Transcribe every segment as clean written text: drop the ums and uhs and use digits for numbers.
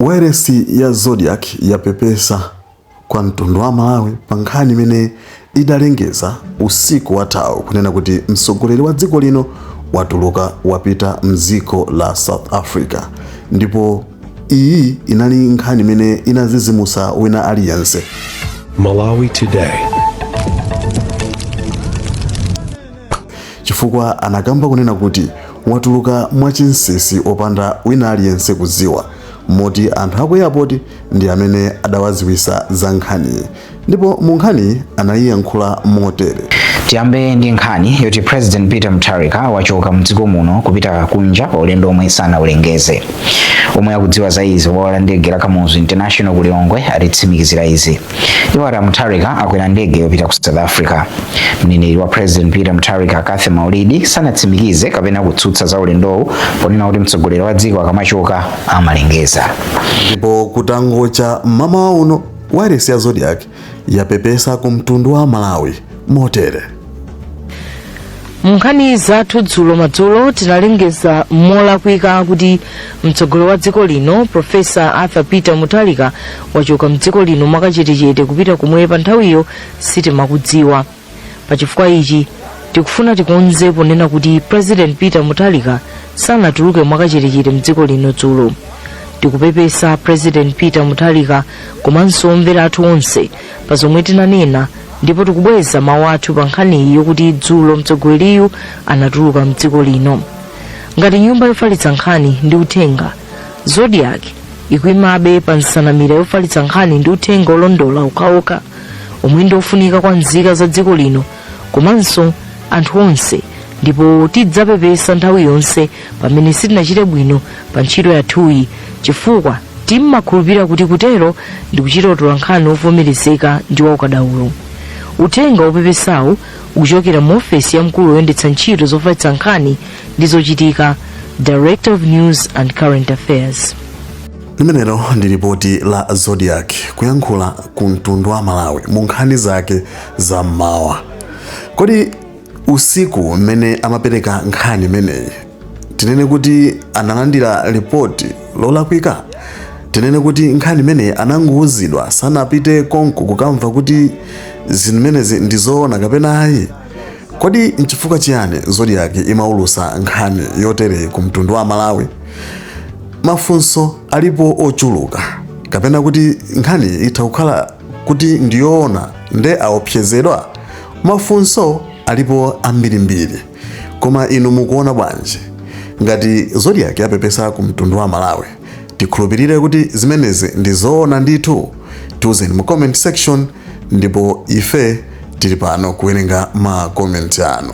Wairesi ya Zodiac yapepesa kwa mtundu wa Malawi pa nkhani imene idalengeza usiku wathawu kunena kuti mtsogoleri wa dziko lino watuluka wapita mdziko la South Africa, ndipo iyi inali nkhani imene inazizimusa wina aliyense. Malawi Today. Chifukwa anakamba kunena kuti watuluka mwachinsisi opanda wina aliyense kuziwa, moti anthu aku airport ndi amene adawaziwisa za nkhani, ndipo mu nkhani anayiyankhula motere. Tiyambe ndi nkhani yoti President Peter Mutharika wachoka mdziko muno kupita kunja pa ulendo omwe sanawulengeze. Omwe akudziwa za izi bwalo la ndege la Kamuzu International ku Lilongwe atitsimikizira izi. Iwo Mutharika akwera ndege yopita ku South Africa. Mneneri wa President Peter Mutharika Kathy Maulidi sanatsimikize kapena kutsutsa za ulendowu ponena kuti mtsogoleri wa dziko akamachoka amalengeza. Ndipo kutangocha mama uno wairesi ya Zodiac yapepesa ku mtundu wa Malawi motere. Munkhani zathu dzulo madzulo tinalengeza molakwika kuti mtsogoleri wa dziko lino Professor Arthur Peter Mutharika wachoka mdziko lino mwakachetechete kupita kumwe pa nthawiyo sitimakudziwa. Pachifukwa ichi tikufuna tikonze ponena kuti President Peter Mutharika sanatuluke mwakachetechete mdziko lino dzulo. Tikupepesa President Peter Mutharika komanso omvera athu onse pa zomwe tinanena, ndipo tikubweza mawu athu pa nkhani yokuti dzulo mtsogoleriyu anatuluka mdziko lino. Ngati nyumba yofalitsa nkhani ndi uthenga, Zodiac ikuimabe pa nsanamira yofalitsa nkhani ndi uthenga olondola okhaokha omwe ndi ofunika kwa nzika za dziko lino komanso anthu onse, ndipo tidzapepesa nthawi yonse pamene sitinachite bwino pa ntchito yathuyi, chifukwa timmakhulupirira kuti kutero ndi kuchita utolankhani ovomerezeka ndi waukadaulo. Uthenga opepesawu ukuchokera mu ofesi ya mkulu woyendetsa ntchito zofalitsa nkhani ndi zochitika, Director of News and Current Affairs. Limenelo ndi ripoti la Zodiac kuyankhula ku mtundu wa Malawi mu nkhani zake za mmawa. Kodi usiku mmene amapereka nkhani imeneyi tinene kuti analandira ripoti lolakwika? Tinene kuti nkhani imene anangouzidwa sanapite konko kukamva kuti zimenezi ndizoona kapena ayi? Kodi nchifukwa chiyani Zodiac imaulusa nkhani yotere ku mtundu wa Malawi? Mafunso alipo ochuluka, kapena kuti nkhani itha kukhala kuti ndiyoona nde aopsezedwa? Mafunso alipo ambirimbiri, koma inu mukuona bwanji? Ngati Zodiac yapepesa ku mtundu wa Malawi, tikhulupirire kuti zimenezi ndizoona ndithu? Tiuzeni mu comment section, ndipo ife tili pano kuwerenga ma comment anu.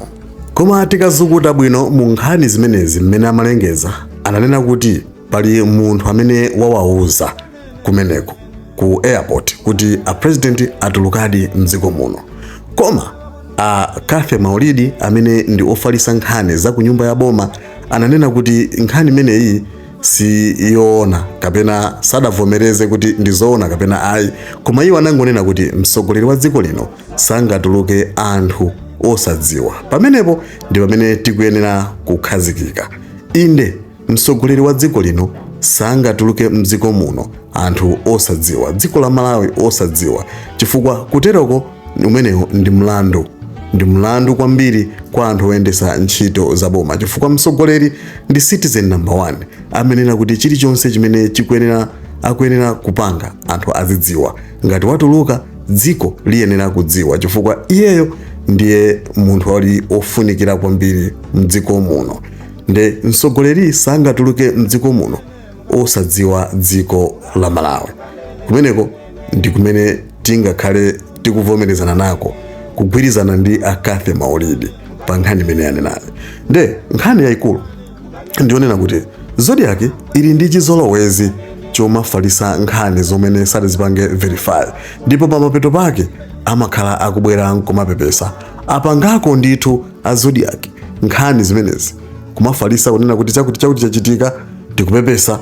Koma tikazukuta bwino mu nkhani zimenezi mmene amalengeza, ananena kuti pali munthu amene wawauza kumeneko ku airport kuti a president atulukadi mdziko muno. Koma Kathy Maulidi amene ndi ofalisa nkhani za ku nyumba ya boma ananena kuti nkhani imeneyi si yoona kapena sadavomereze kuti ndizoona kapena ayi, koma iwo anangonena kuti mtsogoleri wa dziko lino sangatuluke anthu osadziwa. Pamenepo ndi pamene tikuyenera kukhazikika. Inde mtsogoleri wa dziko lino sangatuluke mdziko muno anthu osadziwa, dziko la Malawi osadziwa, chifukwa kuteroko umenewo ndi mlandu kwambiri kwa anthu oyendesa ntchito za boma, chifukwa mtsogoleri ndi citizen number 1 amenena kuti chilichonse chimene akuyenera kupanga anthu azidziwa. Ngati watuluka dziko liyenera kudziwa, chifukwa iyeyo ndiye munthu ali ofunikira kwambiri mdziko muno. Nde mtsogoleri sangatuluke mdziko muno osadziwa dziko la Malawi. Kumeneko ndi kumene tingakhale tikuvomerezana nako, kugwirizana ndi Kathy Maulidi pa nkhani imene yanenayo. Nde nkhani yayikulu ndionena kuti Zodiac ili ndi chizolowezi chomafalisa nkhani zomene sadazipange verify, ndipo pamapeto pake amakhala akubwera nkumapepesa. Apangako ndithu a Zodiac nkhani zimenezi kumafalisa kunena kuti chakuti chachitika, tikupepesa,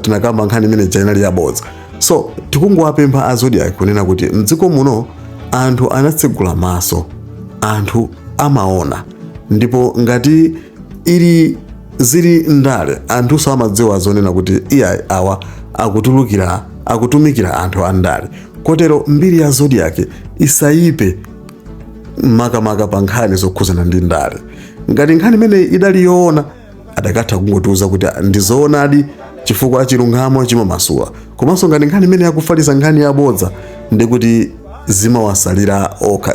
tinakamba nkhani imene inali yabodza. So tikungowapempha a Zodiac kunena kuti mdziko muno anthu anatsegula maso, anthu amaona, ndipo ngati ili zili ndale anthu amadziwa zonena kuti iya awa akutumikira anthu andale. Kotero mbiri ya Zodiac isayipe makamaka pa nkhani zokhuzana ndi ndale. Ngati nkhani imene idali yoona adakatha kungotiuza kuti ndizoonadi chifukwa chilungamo chimamasula. Komanso ngati nkhani imene yakufalitsa nkhani yabodza ndi kuti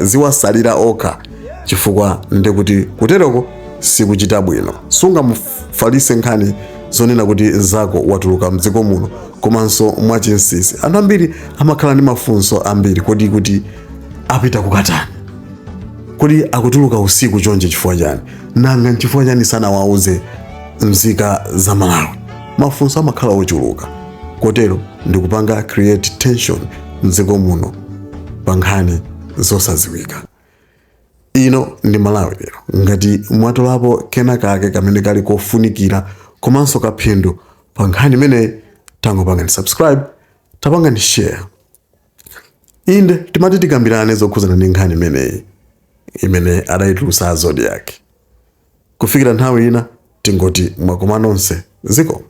ziwasalira okha chifukwa ndi kuti kutereko sikuchita bwino. Sungamufalitse nkhani zonena kuti zako watuluka mdziko muno komanso mwachinsinsi. Anthu ambiri amakhala ndi mafunso ambiri, kodi kuti apita kukatani, kodi akutuluka usiku chonje chifukwa chani, nanga chifukwa chani sanawauze nzika za Malawi. Mafunso amakhala ochuluka, kotero ndikupanga create tension mdziko muno pa nkhani zosaziwika. Ino ndi Malawi Lero. Ngati mwatolapo kena kake kamene kali kofunikira komanso kaphindu pa nkhani imene, tangopangani subscribe, tapangani share. Inde timati tikambirane zokhuzana ndi nkhani imeneyi imene adayitulutsa Zodiac. Kufikira nthawi ina tingoti mwakoma nonse. Ziko.